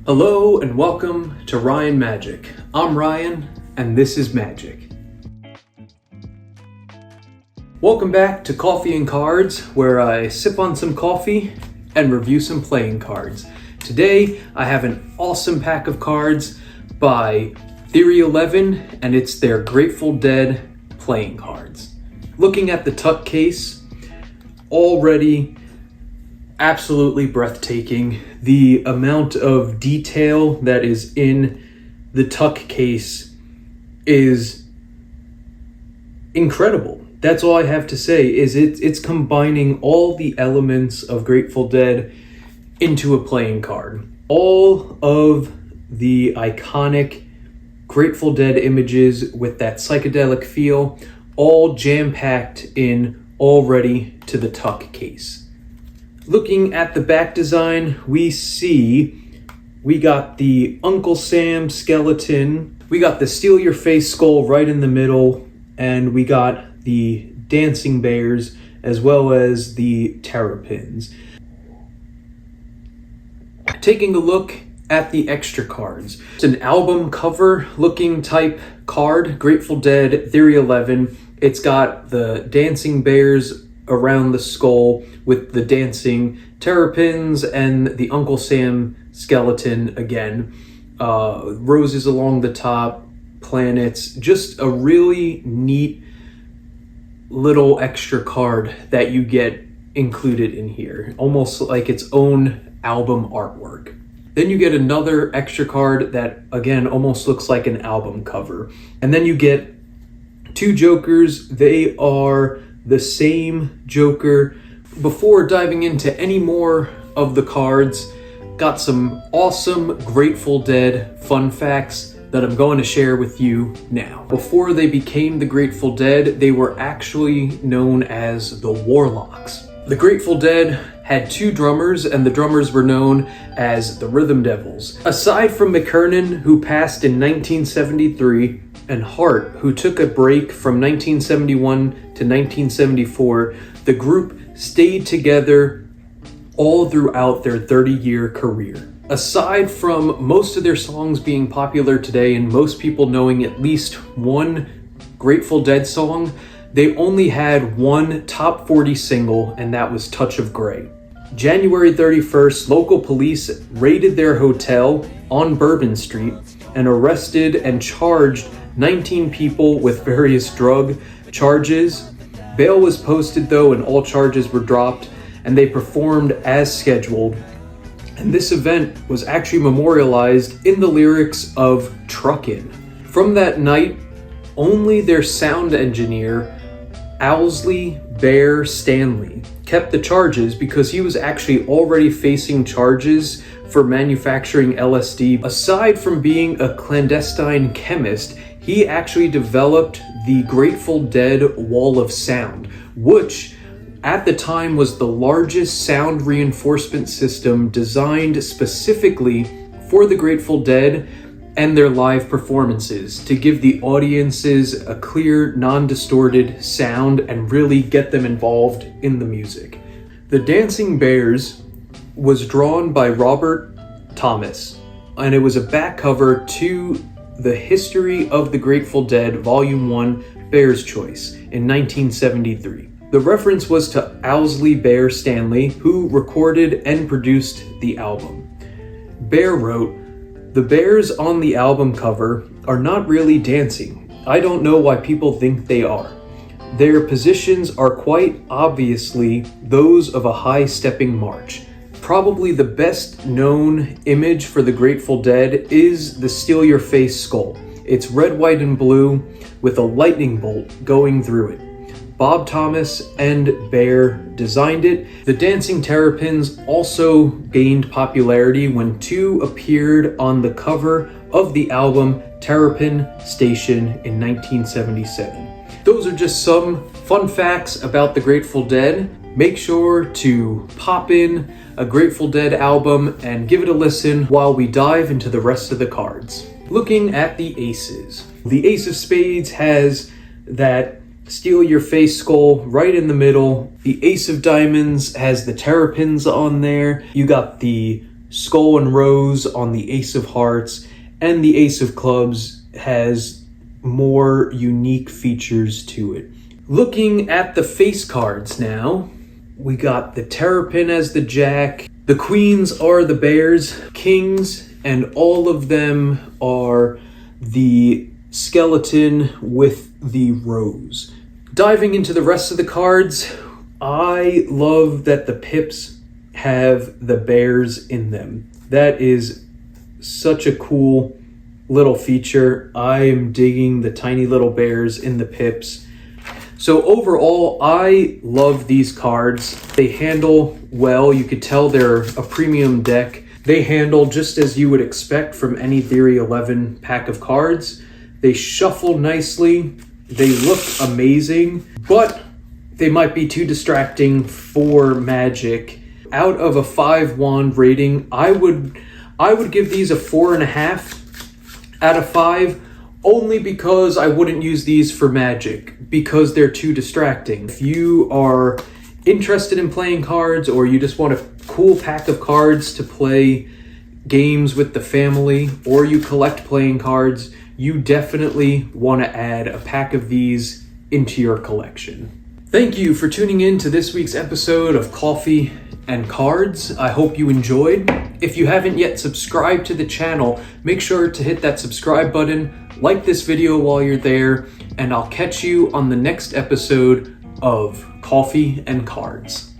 Hello and welcome to Ryan Magic. I'm Ryan and this is Magic. Welcome back to Coffee and Cards, where I sip on some coffee and review some playing cards. Today I have an awesome pack of cards by Theory 11 and it's their Grateful Dead playing cards. Looking at the tuck case, already absolutely breathtaking. The amount of detail that is in the tuck case is incredible. That's all I have to say. It's combining all the elements of Grateful Dead into a playing card. All of the iconic Grateful Dead images with that psychedelic feel, all jam-packed in already to the tuck case. Looking at the back design, we got the Uncle Sam skeleton, we got the Steal Your Face skull right in the middle, and we got the dancing bears as well as the terrapins. Taking a look at the extra cards. It's an album cover looking type card, Grateful Dead, Theory 11. It's got the dancing bears around the skull with the dancing terrapins and the Uncle Sam skeleton again. Roses along the top, planets, just a really neat little extra card that you get included in here, almost like its own album artwork. Then you get another extra card that again almost looks like an album cover. And then you get two Jokers. They are the same Joker. Before diving into any more of the cards, got some awesome Grateful Dead fun facts that I'm going to share with you now. Before they became the Grateful Dead, they were actually known as the Warlocks. The Grateful Dead had two drummers, and the drummers were known as the Rhythm Devils. Aside from McKernan, who passed in 1973, and Hart, who took a break from 1971 to 1974, the group stayed together all throughout their 30-year career. Aside from most of their songs being popular today and most people knowing at least one Grateful Dead song, they only had one top 40 single, and that was Touch of Grey. January 31st, local police raided their hotel on Bourbon Street and arrested and charged 19 people with various drug charges. Bail was posted though, and all charges were dropped, and they performed as scheduled. And this event was actually memorialized in the lyrics of Truckin'. From that night, only their sound engineer, Owsley Bear Stanley, kept the charges because he was actually already facing charges for manufacturing LSD. Aside from being a clandestine chemist, he actually developed the Grateful Dead Wall of Sound, which at the time was the largest sound reinforcement system designed specifically for the Grateful Dead and their live performances to give the audiences a clear, non-distorted sound and really get them involved in the music. The Dancing Bears was drawn by Robert Thomas, and it was a back cover to The History of the Grateful Dead, Volume 1, Bear's Choice, in 1973. The reference was to Owsley Bear Stanley, who recorded and produced the album. Bear wrote, "The bears on the album cover are not really dancing. I don't know why people think they are. Their positions are quite obviously those of a high-stepping march. Probably the best known image for the Grateful Dead is the Steal Your Face skull. It's red, white, and blue with a lightning bolt going through it. Bob Thomas and Bear designed it. The dancing terrapins also gained popularity when two appeared on the cover of the album Terrapin Station in 1977. Those are just some fun facts about the Grateful Dead. Make sure to pop in a Grateful Dead album and give it a listen while we dive into the rest of the cards. Looking at the aces. The Ace of Spades has that Steal Your Face skull right in the middle. The Ace of Diamonds has the terrapins on there. You got the skull and rose on the ace of hearts, and the ace of clubs has more unique features to it. Looking at the face cards now, we got the terrapin as the jack, the queens are the bears, kings, and all of them are the skeleton with the rose. Diving into the rest of the cards, I love that the pips have the bears in them. That is such a cool little feature. I am digging the tiny little bears in the pips. So overall, I love these cards. They handle well. You could tell they're a premium deck. They handle just as you would expect from any Theory 11 pack of cards. They shuffle nicely. They look amazing, but they might be too distracting for Magic. Out of a 5 wand rating, I would give these a 4.5 out of 5, only because I wouldn't use these for Magic, because they're too distracting. If you are interested in playing cards, or you just want a cool pack of cards to play games with the family, or you collect playing cards, you definitely want to add a pack of these into your collection. Thank you for tuning in to this week's episode of Coffee and Cards. I hope you enjoyed. If you haven't yet subscribed to the channel, make sure to hit that subscribe button, like this video while you're there, and I'll catch you on the next episode of Coffee and Cards.